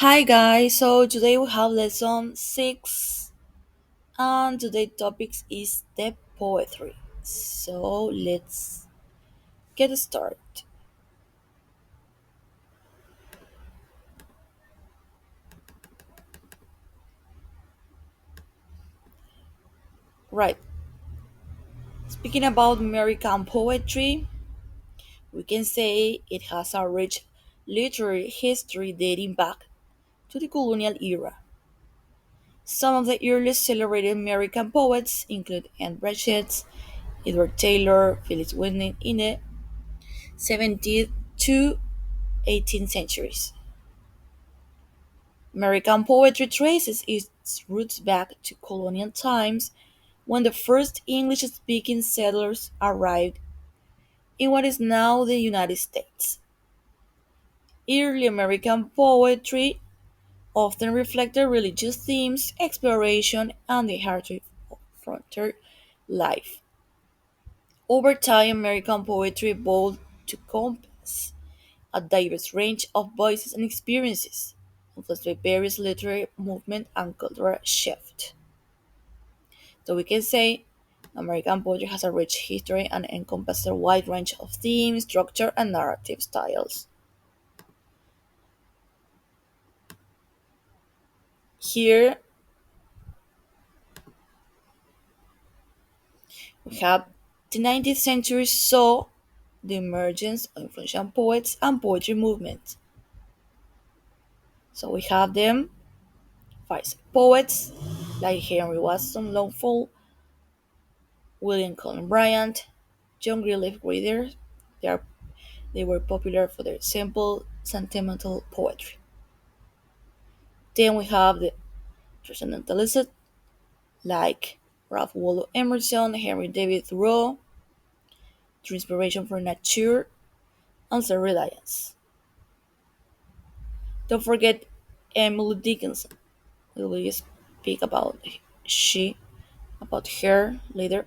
Hi guys, so today we have lesson 6 and today's topic is the poetry. So let's get started. Right, speaking about American poetry, we can say it has a rich literary history dating back to the colonial era. Some of the earliest celebrated American poets include Anne Bratchett, Edward Taylor, Phyllis Whitney in the 17th to 18th centuries. American poetry traces its roots back to colonial times when the first English speaking settlers arrived in what is now the United States. Early American poetry often reflected religious themes, exploration, and the heartbeat of frontier life. Over time, American poetry evolved to compass a diverse range of voices and experiences, influenced by various literary movements and cultural shifts. So we can say American poetry has a rich history and encompasses a wide range of themes, structure, and narrative styles. Here we have the 19th century saw the emergence of influential poets and poetry movements. So we have them five poets like Henry Watson Longfellow, William Cullen Bryant, John Greenleaf Whittier. They, are, they were popular for their simple, sentimental poetry. Then we have the transcendentalists like Ralph Waldo Emerson, Henry David Thoreau, through inspiration for nature and self-reliance. Don't forget Emily Dickinson. We will speak she about her later.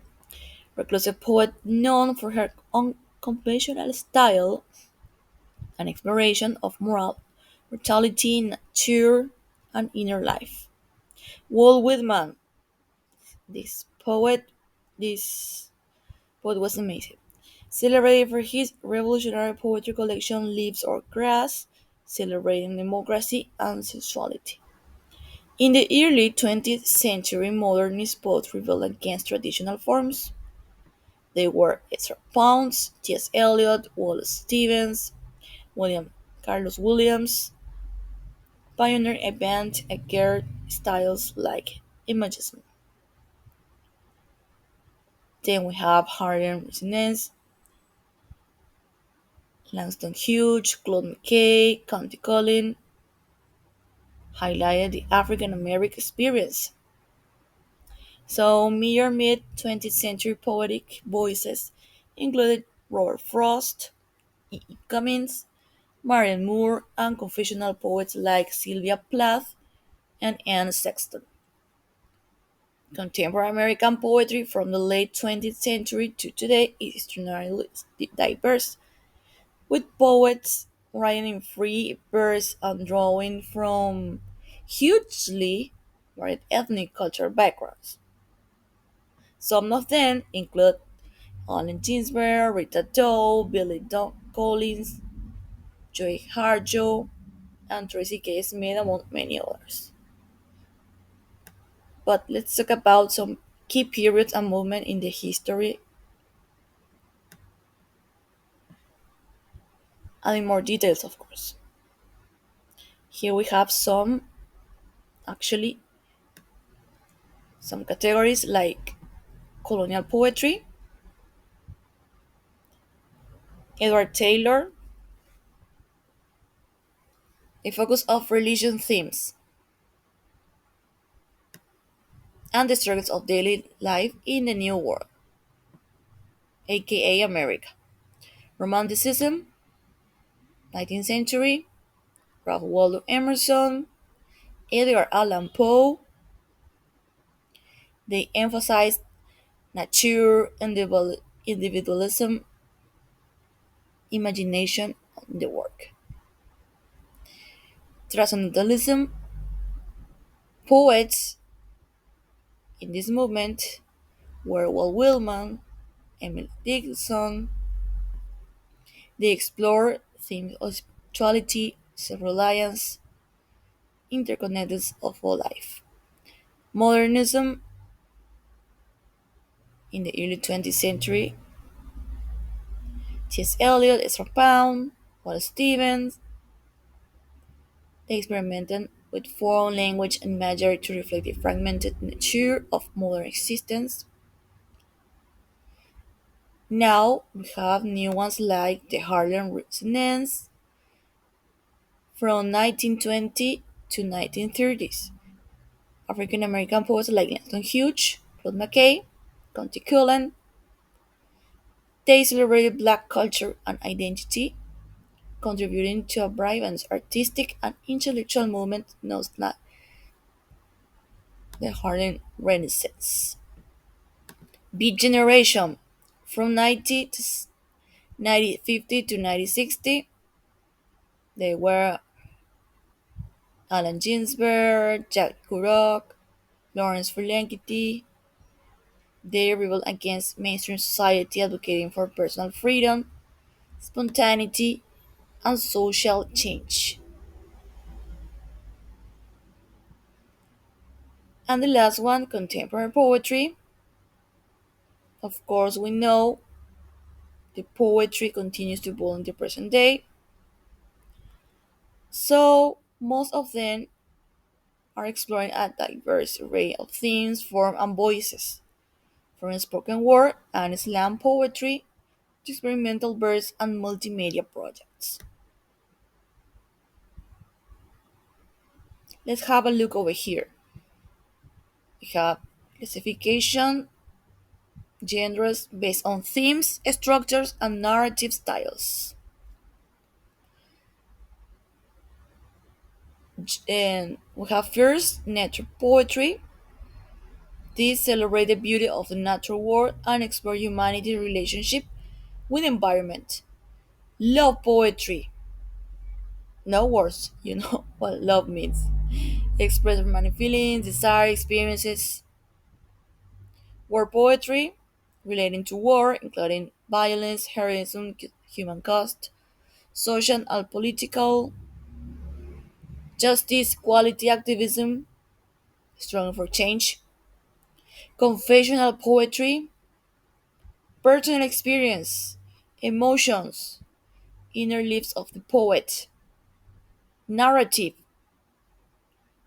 Reclusive poet known for her unconventional style and exploration of moral, mortality, nature, and inner life. Walt Whitman, this poet, this poet was amazing. Celebrated for his revolutionary poetry collection Leaves or Grass, celebrating democracy and sexuality. In the early 20th century, modernist poets rebelled against traditional forms. They were Ezra Pound, T.S. Eliot, Wallace Stevens, William Carlos Williams, pioneered avant-garde styles like Imagism. Then we have Harlem Renaissance, Langston Hughes, Claude McKay, Countee Cullen, highlighted the African American experience. So, mere mid 20th century poetic voices included Robert Frost, E. E. Cummings, Marian Moore, and confessional poets like Sylvia Plath and Anne Sexton. Contemporary American poetry from the late 20th century to today is extraordinarily diverse, with poets writing in free verse and drawing from hugely varied ethnic cultural backgrounds. Some of them include Allen Ginsberg, Rita Doe, Collins, Joy Harjo, and Tracy K. Smith, among many others. But let's talk about some key periods and movements in the history and in more details, of course. Here we have actually, some categories like colonial poetry, Edward Taylor, a focus of religion themes, and the struggles of daily life in the New World, aka America. Romanticism, 19th century, Ralph Waldo Emerson, Edgar Allan Poe. They emphasized nature, individualism, imagination in the work. Transcendentalism, poets in this movement were Walt Whitman, Emily Dickinson. They explore themes of spirituality, self-reliance, interconnectedness of all life. Modernism in the early 20th century, T.S. Eliot, Ezra Pound, Wallace Stevens, they experimented with form, language, and imagery to reflect the fragmented nature of modern existence. Now we have new ones like the Harlem Renaissance from 1920 to 1930s. African American poets like Langston Hughes, Claude McKay, Conti Cullen, they celebrated black culture and identity, contributing to a vibrant artistic and intellectual movement known as the Harlem Renaissance. Beat generation from 1950 to 1960, they were Allen Ginsberg, Jack Kerouac, Lawrence Ferlinghetti. They rebelled against mainstream society, advocating for personal freedom, spontaneity, and social change. And the last one, contemporary poetry. Of course, we know the poetry continues to evolve in the present day. So, most of them are exploring a diverse array of themes, forms, and voices, from spoken word and slam poetry to experimental verse and multimedia projects. Let's have a look over here. We have classification, genres based on themes, structures, and narrative styles. And we have first nature poetry. These celebrate the beauty of the natural world and explore humanity's relationship with environment. Love poetry. No words, you know what love means. Express romantic feelings, desire, experiences. War poetry, relating to war, including violence, heroism, human cost, social and political, justice, equality activism, struggle for change. Confessional poetry, personal experience, emotions, inner lives of the poet. Narrative,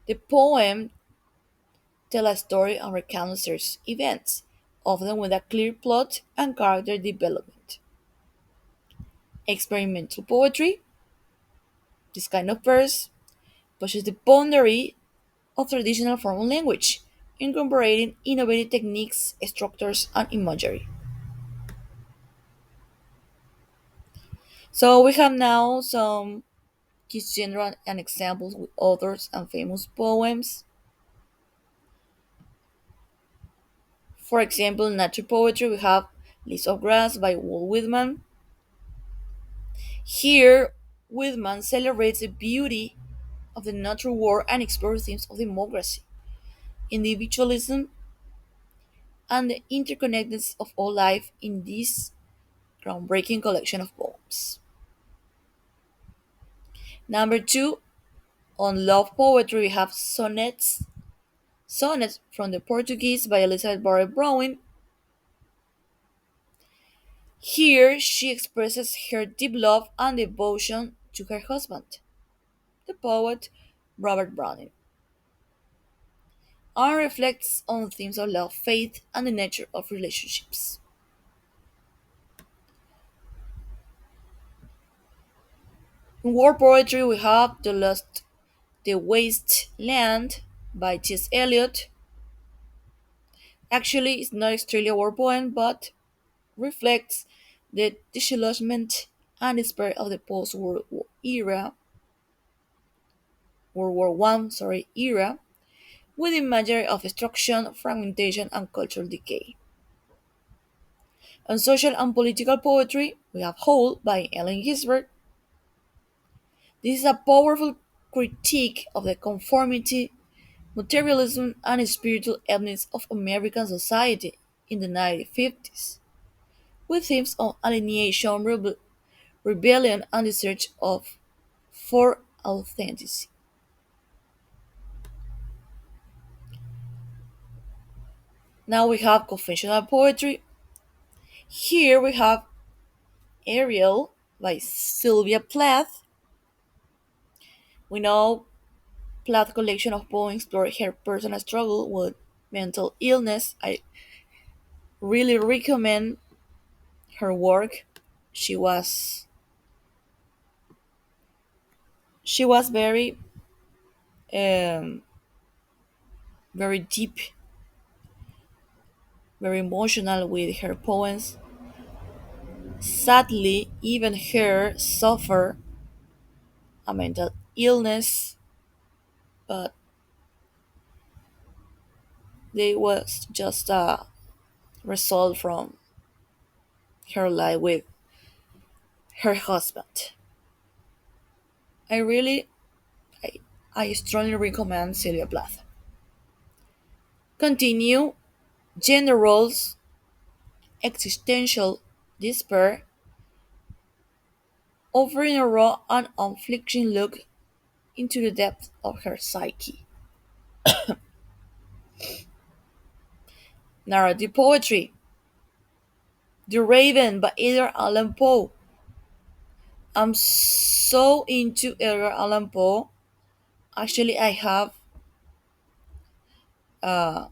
the poem tells a story and recounts certain events, often with a clear plot and character development. Experimental poetry, this kind of verse, pushes the boundary of traditional formal language, incorporating innovative techniques, structures, and imagery. So we have now some key genre and examples with authors and famous poems. For example, in nature poetry, we have Leaves of Grass by Walt Whitman. Here, Whitman celebrates the beauty of the natural world and explores themes of democracy, individualism, and the interconnectedness of all life in this groundbreaking collection of poems. Number two, on love poetry, we have sonnets. Sonnets from the Portuguese by Elizabeth Barrett Browning. Here, she expresses her deep love and devotion to her husband, the poet Robert Browning, and reflects on themes of love, faith, and the nature of relationships. In war poetry, we have The Waste Land by T.S. Eliot. Actually, it's not strictly a war poem, but reflects the disillusionment and despair of the post-World War era, World War I, era, with imagery of destruction, fragmentation, and cultural decay. On social and political poetry, we have Whole by Ellen Ginsberg. This is a powerful critique of the conformity, materialism, and spiritual emptiness of American society in the 1950s, with themes on alienation, rebellion, and the search for authenticity. Now we have confessional poetry. Here we have Ariel by Sylvia Plath. We know Plath's collection of poems explore her personal struggle with mental illness. I really recommend her work. She was she was um, very deep, very emotional with her poems. Sadly, even her suffered a mental illness, but it was just a result from her life with her husband. I really, I, I strongly recommend Sylvia Plath. Continue gender roles, existential despair, offering a raw and unflinching look into the depth of her psyche. Narrative poetry, The Raven by Edgar Allan Poe. I'm so into Edgar Allan Poe. Actually, I have uh,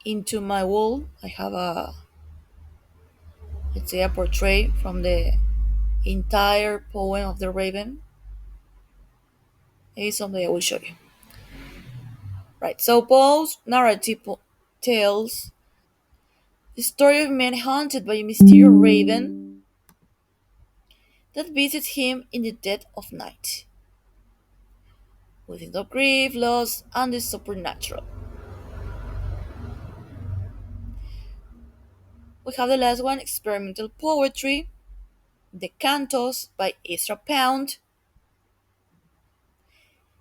into my wall. I have let's say a portrait from the entire poem of the Raven. Maybe someday I will show you. Right. So Poe's narrative tells the story of a man haunted by a mysterious raven that visits him in the dead of night, with hints of grief, loss, and the supernatural. We have the last one, experimental poetry, The Cantos by Ezra Pound.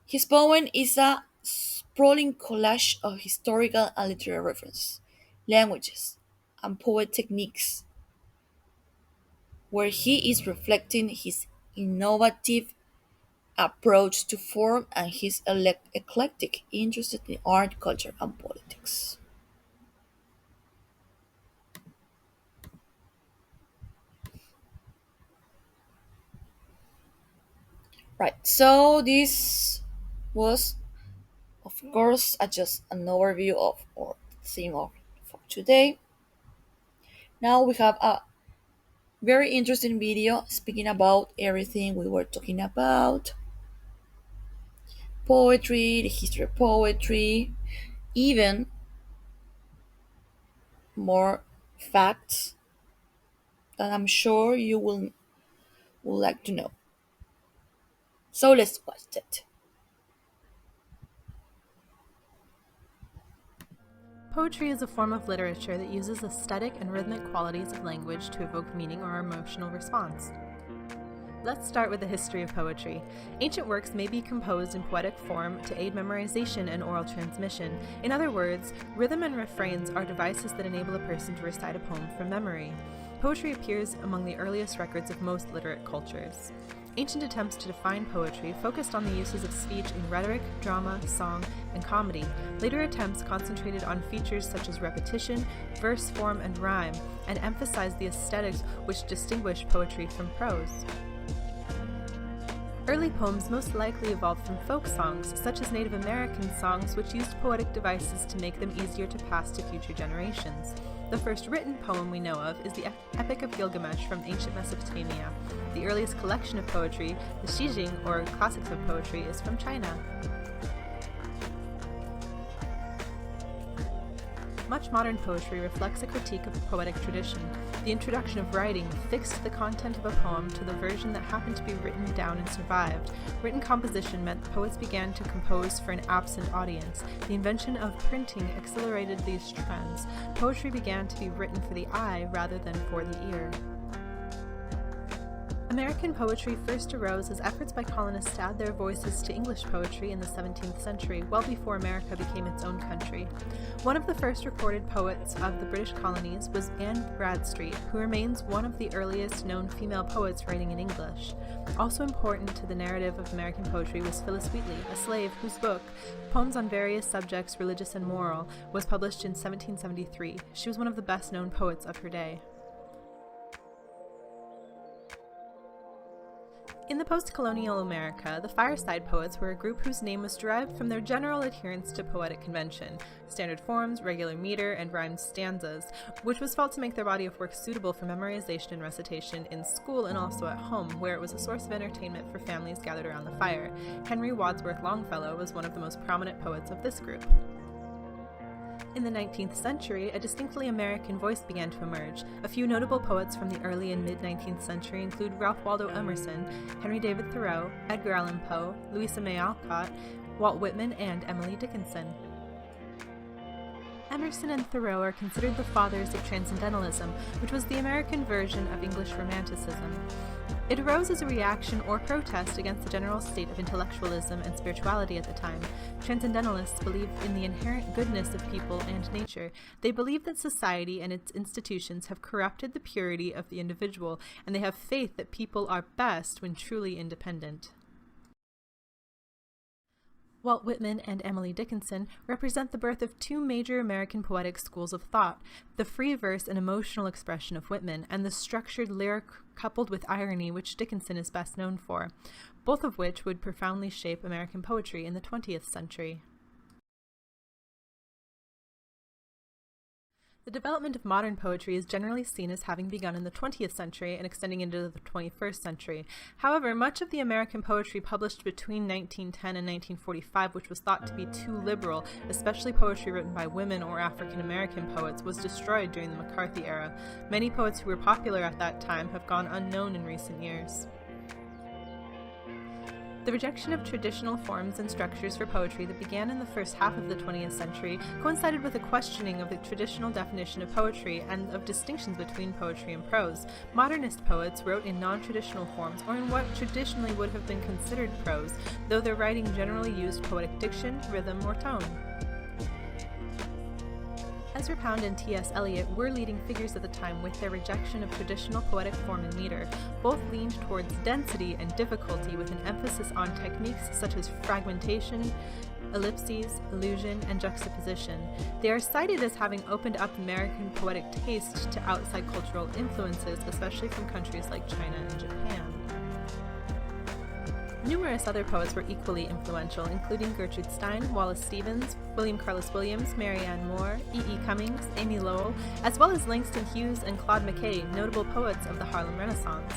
His poem is a sprawling collage of historical and literary references, languages, and poet techniques, where he is reflecting his innovative approach to form and his eclectic interest in art, culture, and politics. Right, so this was, of course, just an overview of our theme of for today. Now we have a very interesting video speaking about everything we were talking about: poetry, the history of poetry, even more facts that I'm sure you will like to know. So let's watch it. Poetry is a form of literature that uses aesthetic and rhythmic qualities of language to evoke meaning or emotional response. Let's start with the history of poetry. Ancient works may be composed in poetic form to aid memorization and oral transmission. In other words, rhythm and refrains are devices that enable a person to recite a poem from memory. Poetry appears among the earliest records of most literate cultures. Ancient attempts to define poetry focused on the uses of speech in rhetoric, drama, song, and comedy. Later attempts concentrated on features such as repetition, verse form, and rhyme, and emphasized the aesthetics which distinguish poetry from prose. Early poems most likely evolved from folk songs, such as Native American songs, which used poetic devices to make them easier to pass to future generations. The first written poem we know of is the Epic of Gilgamesh from ancient Mesopotamia. The earliest collection of poetry, the Shijing, or Classics of Poetry, is from China. Much modern poetry reflects a critique of the poetic tradition. The introduction of writing fixed the content of a poem to the version that happened to be written down and survived. Written composition meant poets began to compose for an absent audience. The invention of printing accelerated these trends. Poetry began to be written for the eye rather than for the ear. American poetry first arose as efforts by colonists to add their voices to English poetry in the 17th century, well before America became its own country. One of the first recorded poets of the British colonies was Anne Bradstreet, who remains one of the earliest known female poets writing in English. Also important to the narrative of American poetry was Phillis Wheatley, a slave whose book, Poems on Various Subjects, Religious and Moral, was published in 1773. She was one of the best-known poets of her day. In the post-colonial America, the Fireside Poets were a group whose name was derived from their general adherence to poetic convention, standard forms, regular meter, and rhymed stanzas, which was felt to make their body of work suitable for memorization and recitation in school and also at home, where it was a source of entertainment for families gathered around the fire. Henry Wadsworth Longfellow was one of the most prominent poets of this group. In the 19th century, a distinctly American voice began to emerge. A few notable poets from the early and mid-19th century include Ralph Waldo Emerson, Henry David Thoreau, Edgar Allan Poe, Louisa May Alcott, Walt Whitman, and Emily Dickinson. Emerson and Thoreau are considered the fathers of Transcendentalism, which was the American version of English Romanticism. It arose as a reaction or protest against the general state of intellectualism and spirituality at the time. Transcendentalists believe in the inherent goodness of people and nature. They believe that society and its institutions have corrupted the purity of the individual, and they have faith that people are best when truly independent. Walt Whitman and Emily Dickinson represent the birth of two major American poetic schools of thought, the free verse and emotional expression of Whitman, and the structured lyric coupled with irony which Dickinson is best known for, both of which would profoundly shape American poetry in the 20th century. The development of modern poetry is generally seen as having begun in the 20th century and extending into the 21st century. However, much of the American poetry published between 1910 and 1945, which was thought to be too liberal, especially poetry written by women or African American poets, was destroyed during the McCarthy era. Many poets who were popular at that time have gone unknown in recent years. The rejection of traditional forms and structures for poetry that began in the first half of the 20th century coincided with a questioning of the traditional definition of poetry and of distinctions between poetry and prose. Modernist poets wrote in non-traditional forms or in what traditionally would have been considered prose, though their writing generally used poetic diction, rhythm, or tone. Ezra Pound and T.S. Eliot were leading figures at the time with their rejection of traditional poetic form and meter. Both leaned towards density and difficulty with an emphasis on techniques such as fragmentation, ellipses, illusion, and juxtaposition. They are cited as having opened up American poetic taste to outside cultural influences, especially from countries like China and Japan. Numerous other poets were equally influential, including Gertrude Stein, Wallace Stevens, William Carlos Williams, Mary Ann Moore, E.E. Cummings, Amy Lowell, as well as Langston Hughes and Claude McKay, notable poets of the Harlem Renaissance.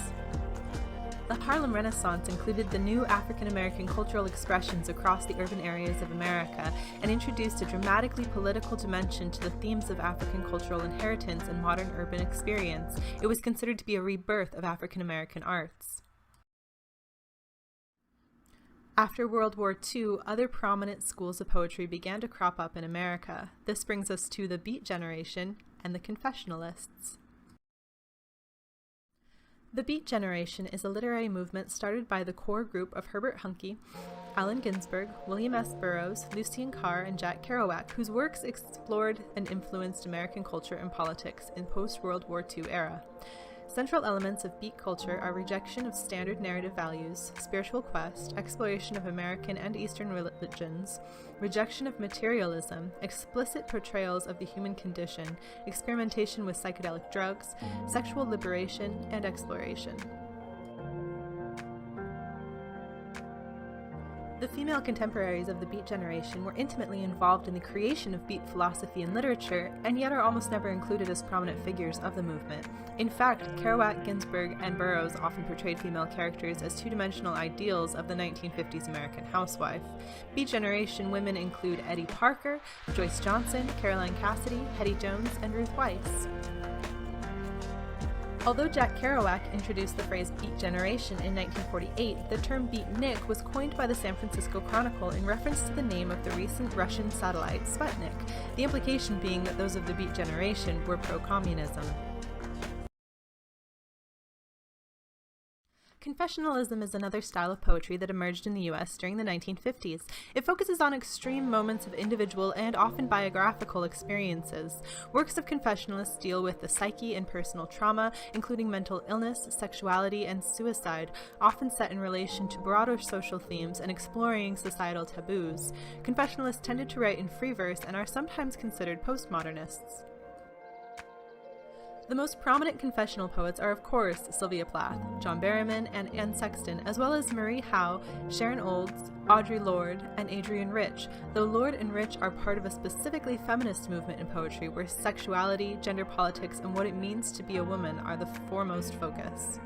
The Harlem Renaissance included the new African-American cultural expressions across the urban areas of America and introduced a dramatically political dimension to the themes of African cultural inheritance and modern urban experience. It was considered to be a rebirth of African-American arts. After World War II, other prominent schools of poetry began to crop up in America. This brings us to the Beat Generation and the Confessionalists. The Beat Generation is a literary movement started by the core group of Herbert Huncke, Allen Ginsberg, William S. Burroughs, Lucien Carr, and Jack Kerouac, whose works explored and influenced American culture and politics in post-World War II era. Central elements of beat culture are rejection of standard narrative values, spiritual quest, exploration of American and Eastern religions, rejection of materialism, explicit portrayals of the human condition, experimentation with psychedelic drugs, sexual liberation, and exploration. The female contemporaries of the Beat Generation were intimately involved in the creation of beat philosophy and literature, and yet are almost never included as prominent figures of the movement. In fact, Kerouac, Ginsberg, and Burroughs often portrayed female characters as two-dimensional ideals of the 1950s American housewife. Beat Generation women include Eddie Parker, Joyce Johnson, Caroline Cassidy, Hetty Jones, and Ruth Weiss. Although Jack Kerouac introduced the phrase Beat Generation in 1948, the term beatnik was coined by the San Francisco Chronicle in reference to the name of the recent Russian satellite Sputnik, the implication being that those of the Beat Generation were pro-communism. Confessionalism is another style of poetry that emerged in the US during the 1950s. It focuses on extreme moments of individual and often biographical experiences. Works of confessionalists deal with the psyche and personal trauma, including mental illness, sexuality, and suicide, often set in relation to broader social themes and exploring societal taboos. Confessionalists tended to write in free verse and are sometimes considered postmodernists. The most prominent confessional poets are, of course, Sylvia Plath, John Berryman, and Anne Sexton, as well as Marie Howe, Sharon Olds, Audre Lorde, and Adrienne Rich, though Lorde and Rich are part of a specifically feminist movement in poetry where sexuality, gender politics, and what it means to be a woman are the foremost focus.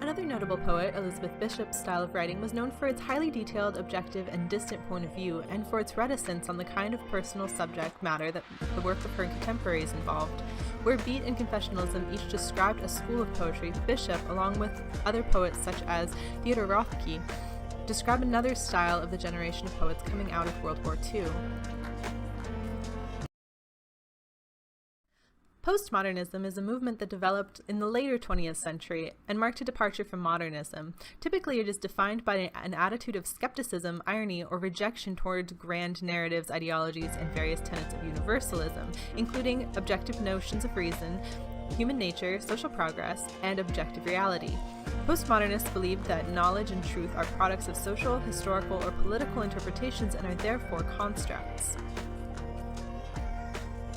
Another notable poet, Elizabeth Bishop's style of writing was known for its highly detailed, objective, and distant point of view, and for its reticence on the kind of personal subject matter that the work of her contemporaries involved. Where beat and confessionalism each described a school of poetry, Bishop, along with other poets such as Theodore Rothke, described another style of the generation of poets coming out of World War II. Postmodernism is a movement that developed in the later 20th century and marked a departure from modernism. Typically, it is defined by an attitude of skepticism, irony, or rejection towards grand narratives, ideologies, and various tenets of universalism, including objective notions of reason, human nature, social progress, and objective reality. Postmodernists believed that knowledge and truth are products of social, historical, or political interpretations and are therefore constructs.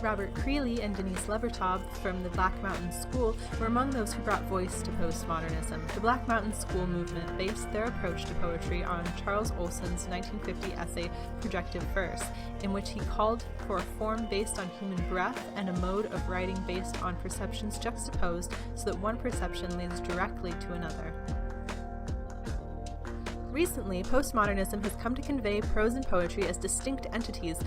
Robert Creeley and Denise Levertov from the Black Mountain School were among those who brought voice to postmodernism. The Black Mountain School movement based their approach to poetry on Charles Olson's 1950 essay Projective Verse, in which he called for a form based on human breath and a mode of writing based on perceptions juxtaposed so that one perception leads directly to another. Recently, postmodernism has come to convey prose and poetry as distinct entities,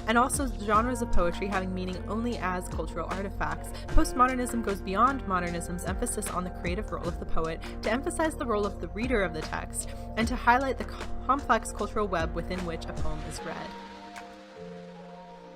and also genres of poetry having meaning only as cultural artifacts. Postmodernism goes beyond modernism's emphasis on the creative role of the poet to emphasize the role of the reader of the text, and to highlight the complex cultural web within which a poem is read.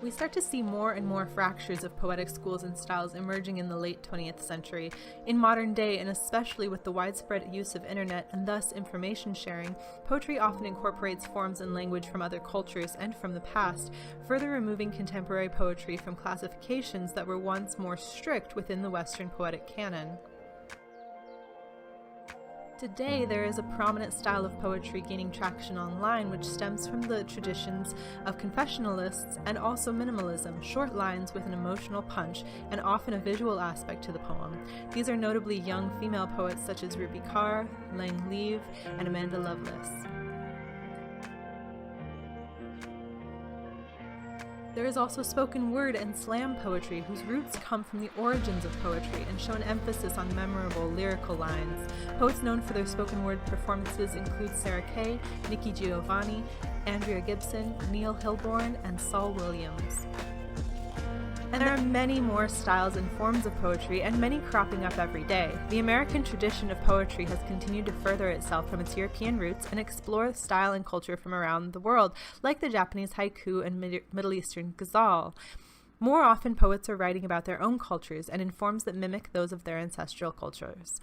We start to see more and more fractures of poetic schools and styles emerging in the late 20th century. In modern day, and especially with the widespread use of internet and thus information sharing, poetry often incorporates forms and language from other cultures and from the past, further removing contemporary poetry from classifications that were once more strict within the Western poetic canon. Today, there is a prominent style of poetry gaining traction online, which stems from the traditions of confessionalists and also minimalism, short lines with an emotional punch, and often a visual aspect to the poem. These are notably young female poets such as Ruby Carr, Lang Leave, and Amanda Lovelace. There is also spoken word and slam poetry whose roots come from the origins of poetry and show an emphasis on memorable lyrical lines. Poets known for their spoken word performances include Sarah Kay, Nikki Giovanni, Andrea Gibson, Neil Hilborn, and Saul Williams. And there are many more styles and forms of poetry, and many cropping up every day. The American tradition of poetry has continued to further itself from its European roots and explore style and culture from around the world, like the Japanese haiku and Middle Eastern ghazal. More often, poets are writing about their own cultures and in forms that mimic those of their ancestral cultures.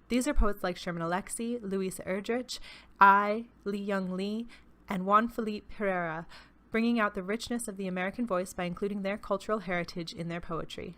These are poets like Sherman Alexie, Louise Erdrich, Li Young Lee, and Juan Felipe Herrera, bringing out the richness of the American voice by including their cultural heritage in their poetry.